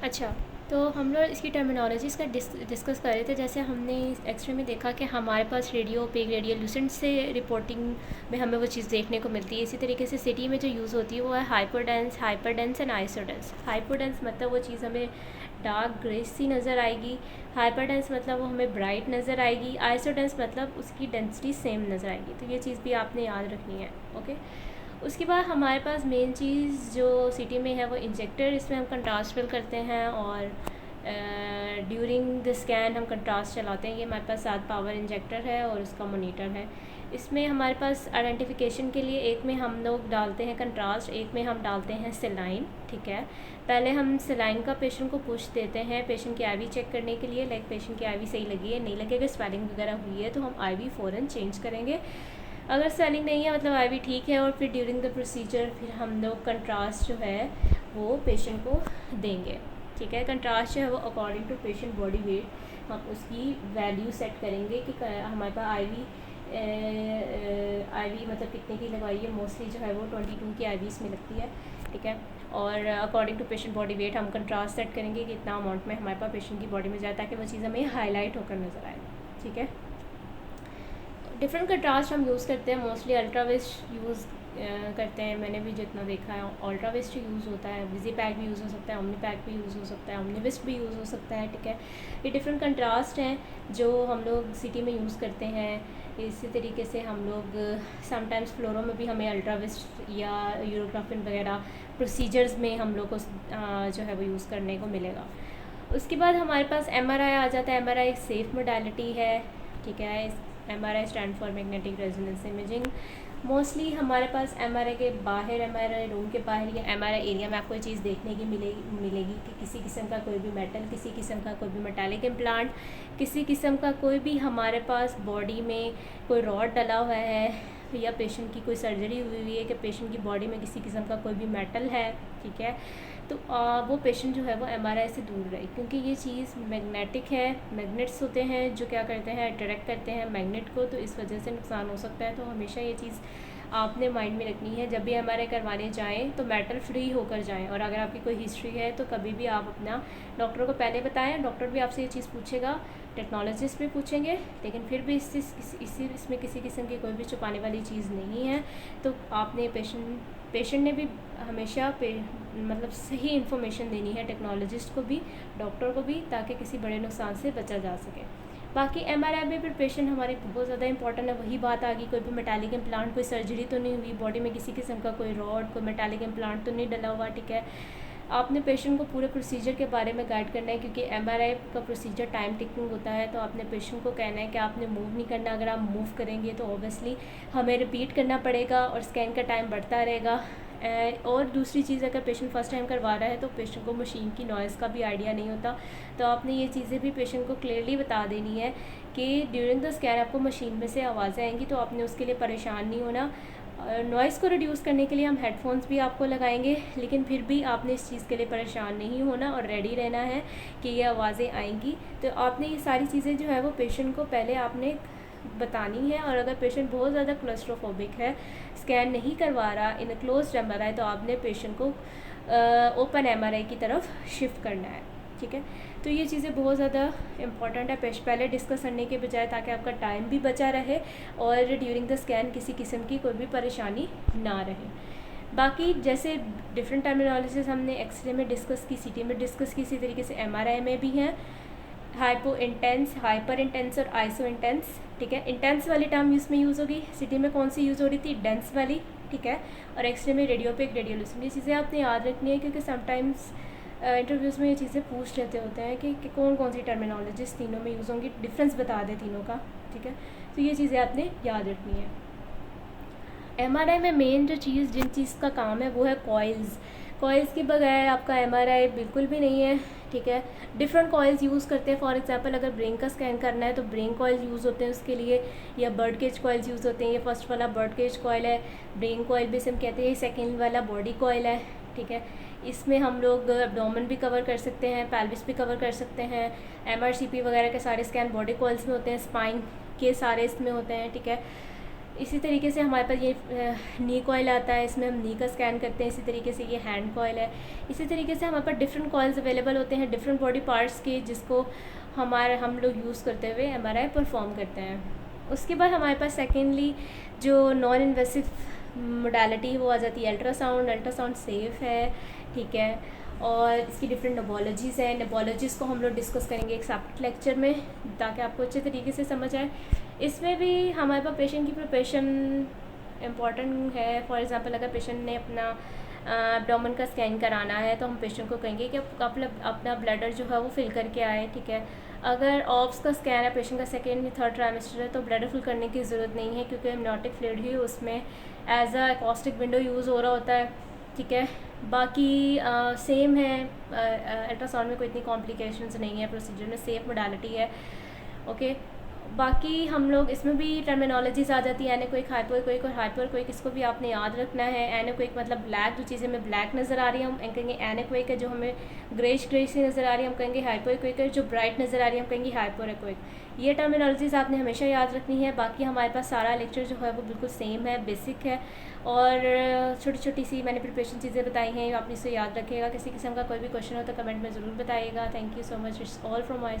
अच्छा, तो हम लोग इसकी टर्मिनोलॉजीज़ का डिस्कस कर रहे थे। जैसे हमने एक्सरे में देखा कि हमारे पास रेडियो पेग रेडियोल्यूसेंट से रिपोर्टिंग में हमें वो चीज़ देखने को मिलती है। इसी तरीके से सिटी में जो यूज़ होती है वो है हाइपरडेंस एंड आइसोडेंस। हाइपरडेंस मतलब वो चीज़ हमें डार्क ग्रेस सी नज़र आएगी, हाइपरडेंस मतलब वो हमें ब्राइट नज़र आएगी, आइसोडेंस मतलब उसकी डेंसिटी सेम नज़र आएगी। तो ये चीज़ भी आपने याद रखनी है। ओके, उसके बाद हमारे पास मेन चीज़ जो सिटी में है वो इंजेक्टर। इसमें हम कंट्रास्ट फिल करते हैं और ड्यूरिंग द स्कैन हम कंट्रास्ट चलाते हैं। ये हमारे पास 7 पावर इंजेक्टर है और उसका मोनीटर है। इसमें हमारे पास आइडेंटिफिकेशन के लिए एक में हम लोग डालते हैं कंट्रास्ट, एक में हम डालते हैं सेलाइन। ठीक है, पहले हम सेलाइन का पेशेंट को पुश देते हैं पेशेंट की आईवी चेक करने के लिए, लाइक पेशेंट की आईवी सही लगी है नहीं लगी, अगर स्वेलिंग वगैरह हुई है तो हम आईवी फ़ौरन चेंज करेंगे। अगर स्वेलिंग नहीं है मतलब आईवी ठीक है, और फिर ड्यूरिंग द प्रोसीजर फिर हम लोग कंट्रास्ट जो है वो पेशेंट को देंगे। ठीक है, कंट्रास्ट जो है वो according to patient body weight हम उसकी वैल्यू सेट करेंगे कि हमारे पास आईवी मतलब कितने की लगवाई है। मोस्टली जो है वो 22 की आईवीज़ में लगती है। ठीक है, और according to patient body weight हम कंट्रास्ट सेट करेंगे कि इतना अमाउंट में हमारे पास पेशेंट की बॉडी में जाए ताकि वो चीज़ हमें हाईलाइट होकर नज़र आए। ठीक है, डिफरेंट कंट्रास्ट हम यूज़ करते हैं, मोस्टली अल्ट्रावेस्ट यूज़ करते हैं। मैंने भी जितना देखा है अल्ट्रावेस्ट यूज़ होता है, विजी पैक भी यूज़ हो सकता है, ओमनी पैक भी यूज़ हो सकता है, ओमनीविस्ट भी यूज़ हो सकता है। ठीक है, ये डिफरेंट कंट्रास्ट हैं जो हम लोग सिटी में यूज़ करते हैं। इसी तरीके से हम लोग समटाइम्स फ्लोरो में भी हमें अल्ट्रावेस्ट या यूरोग्राफिन वगैरह प्रोसीजर्स में हम लोग को जो है वो यूज़ करने को मिलेगा। उसके बाद हमारे पास एमआरआई आ जाता है। एमआरआई एक सेफ मोडालिटी है। ठीक है, MRI stand for magnetic resonance imaging. Mostly हमारे पास एमआरआई के बाहर, एमआरआई रूम के बाहर या एमआरआई एरिया में आपको ये चीज़ देखने की मिलेगी कि किसी किस्म का कोई भी मेटल, किसी किस्म का कोई भी मेटालिक इम्प्लांट, किसी किस्म का कोई भी हमारे पास बॉडी में कोई रॉड डला हुआ है या पेशेंट की कोई सर्जरी हुई है कि पेशेंट की बॉडी में किसी किस्म का कोई भी मेटल है। ठीक है, तो वो पेशेंट जो है वो एमआरआई से दूर रहे, क्योंकि ये चीज़ मैग्नेटिक है। मैग्नेट्स होते हैं जो क्या करते हैं, अट्रैक्ट करते हैं मैग्नेट को, तो इस वजह से नुकसान हो सकता है। तो हमेशा ये चीज़ आपने माइंड में रखनी है, जब भी एमआरआई करवाने जाएं तो मेटल फ्री होकर जाएं। और अगर आपकी कोई हिस्ट्री है तो कभी भी आप अपना डॉक्टर को पहले बताएं। डॉक्टर भी आपसे ये चीज़ पूछेगा, टेक्नोलॉजिस्ट भी पूछेंगे, लेकिन फिर भी इसमें किसी किस्म की कोई भी छुपाने वाली चीज़ नहीं है। तो आपने पेशेंट ने भी हमेशा मतलब सही इन्फॉर्मेशन देनी है टेक्नोलॉजिस्ट को भी, डॉक्टर को भी, ताकि किसी बड़े नुकसान से बचा जा सके। बाकी एमआरआई में फिर पेशेंट हमारे बहुत ज़्यादा इंपॉर्टेंट है। वही बात आ गई, कोई भी मेटालिक इम्प्लांट, कोई सर्जरी तो नहीं हुई बॉडी में, किसी किस्म का कोई रॉड, कोई मेटालिक इम्प्लांट तो नहीं डला हुआ। ठीक है, आपने पेशेंट को पूरे प्रोसीजर के बारे में गाइड करना है, क्योंकि एमआरआई का प्रोसीजर टाइम टेकिंग होता है। तो आपने पेशेंट को कहना है कि आपने मूव नहीं करना। अगर आप मूव करेंगे तो ऑब्वियसली हमें रिपीट करना पड़ेगा और स्कैन का टाइम बढ़ता रहेगा। और दूसरी चीज़, अगर पेशेंट फ़र्स्ट टाइम करवा रहा है तो पेशेंट को मशीन की नॉइज़ का भी आइडिया नहीं होता। तो आपने ये चीज़ें भी पेशेंट को क्लियरली बता देनी है कि ड्यूरिंग द स्कैन आपको मशीन में से आवाज़ें आएंगी, तो आपने उसके लिए परेशान नहीं होना। नॉइज़ को रिड्यूस करने के लिए हम हेडफोन्स भी आपको लगाएंगे, लेकिन फिर भी आपने इस चीज़ के लिए परेशान नहीं होना और रेडी रहना है कि ये आवाज़ें आएंगी। तो आपने ये सारी चीज़ें जो है वो पेशेंट को पहले आपने बतानी है। और अगर पेशेंट बहुत ज़्यादा क्लस्ट्रोफोबिक है, स्कैन नहीं करवा रहा इन क्लोज्ड एमआरआई, तो आपने पेशेंट को ओपन एमआरआई की तरफ शिफ्ट करना है। ठीक है, तो ये चीज़ें बहुत ज़्यादा इंपॉर्टेंट है पहले डिस्कस करने के बजाय, ताकि आपका टाइम भी बचा रहे और ड्यूरिंग द स्कैन किसी किस्म की कोई भी परेशानी ना रहे। बाकी जैसे डिफरेंट टर्मिनोलॉजीज हमने एक्सरे में डिस्कस की, सीटी में डिस्कस की, इसी तरीके से एमआरआई में भी हैं। हाइपो इंटेंस, हाइपर इंटेंस और आइसो इंटेंस। ठीक है, इंटेंस वाली टर्म इसमें यूज़ होगी, सिटी में कौन सी यूज़ हो रही थी, डेंस वाली। ठीक है, और एक्सरे में रेडियोपिक, रेडियोल्यूसेंट। ये चीज़ें आपने याद रखनी है, क्योंकि समटाइम्स इंटरव्यूज़ में ये चीज़ें पूछ रहते होते हैं कि कौन कौन सी टर्मिनोलॉजीज तीनों में यूज़ होंगी, डिफरेंस बता दें तीनों का। ठीक है, तो ये चीज़ें आपने याद रखनी है। एमआरआई में मेन जो चीज़, जिन चीज़ का काम है वो है कॉइल्स। कॉइल्स के बगैर आपका एमआरआई बिल्कुल भी नहीं है। ठीक है, डिफरेंट कॉइल्स यूज़ करते हैं। फॉर एग्जांपल अगर ब्रेन का स्कैन करना है तो ब्रेन कॉइल्स यूज़ होते हैं उसके लिए, या बर्ड केज कॉइल्स यूज़ होते हैं। ये फर्स्ट वाला बर्ड केज कॉइल है, ब्रेन कॉइल भी हम कहते हैं। सेकेंड वाला बॉडी कॉइल है। ठीक है, इसमें हम लोग एब्डोमेन भी कवर कर सकते हैं, पेल्विस भी कवर कर सकते हैं। एमआरसीपी वगैरह के सारे स्कैन बॉडी कॉइल्स में होते हैं, स्पाइन के सारे इसमें होते हैं। ठीक है, इसी तरीके से हमारे पास ये नी कॉयल आता है, इसमें हम नी का स्कैन करते हैं। इसी तरीके से ये हैंड कॉयल है। इसी तरीके से हमारे पास डिफरेंट कॉयल्स अवेलेबल होते हैं डिफरेंट बॉडी पार्ट्स के, जिसको हम लोग यूज़ करते हुए MRI परफॉर्म करते हैं। उसके बाद हमारे पास सेकेंडली जो नॉन इन्वेसिव मोडालिटी वो आ जाती है अल्ट्रासाउंड। अल्ट्रासाउंड सेफ़ है, ठीक है, और इसकी डिफरेंट नेबोलॉजीज़ हैं। नेबोलॉजीज़ को हम लोग डिस्कस करेंगे एक सेपरेट लेक्चर में, ताकि आपको अच्छे तरीके से समझ आए। इसमें भी हमारे पास पेशेंट की प्रिपरेशन इम्पॉर्टेंट है। फॉर एग्जांपल अगर पेशेंट ने अपना एब्डोमेन का स्कैन कराना है तो हम पेशेंट को कहेंगे कि अपना ब्लैडर जो है वो फिल करके आए, ठीक है। अगर ऑप्स का स्कैन है, पेशेंट का सेकेंड या थर्ड ट्राइमेस्टर है, तो ब्लैडर फिल करने की ज़रूरत नहीं है, क्योंकि एमनियोटिक फ्लूइड ही उसमें as a acoustic window use हो रहा होता है, ठीक है। बाकी सेम है, अल्ट्रासाउंड में कोई इतनी कॉम्प्लिकेशंस नहीं है, प्रोसीजर में सेफ मोडालिटी है, ओके। बाकी हम लोग इसमें भी टर्मिनोलॉजीज आ जाती है, एनेकोइक, हाइपोइक और हाइपरकोइक। इसको भी आपने याद रखना है। एनेकोइक मतलब ब्लैक, जो चीज़ें हमें ब्लैक नज़र आ रही है हम कहेंगे एनेकोइक है, जो हमें ग्रेश सी नज़र आ रही है हम कहेंगे हाइपोइक है, जो ब्राइट नज़र आ रही है हम कहेंगे हाइपरकोइक। ये टर्मिनोलॉजीज आपने हमेशा याद रखनी है। बाकी हमारे पास सारा लेक्चर जो है वो बिल्कुल सेम है, बेसिक है, और छोटी छोटी सी मैंने प्रिपरेशन चीज़ें बताई हैं, आप इसे याद रखिएगा। किसी किस्म का कोई भी क्वेश्चन हो तो कमेंट में ज़रूर बताइएगा। Thank you so much, it's all from my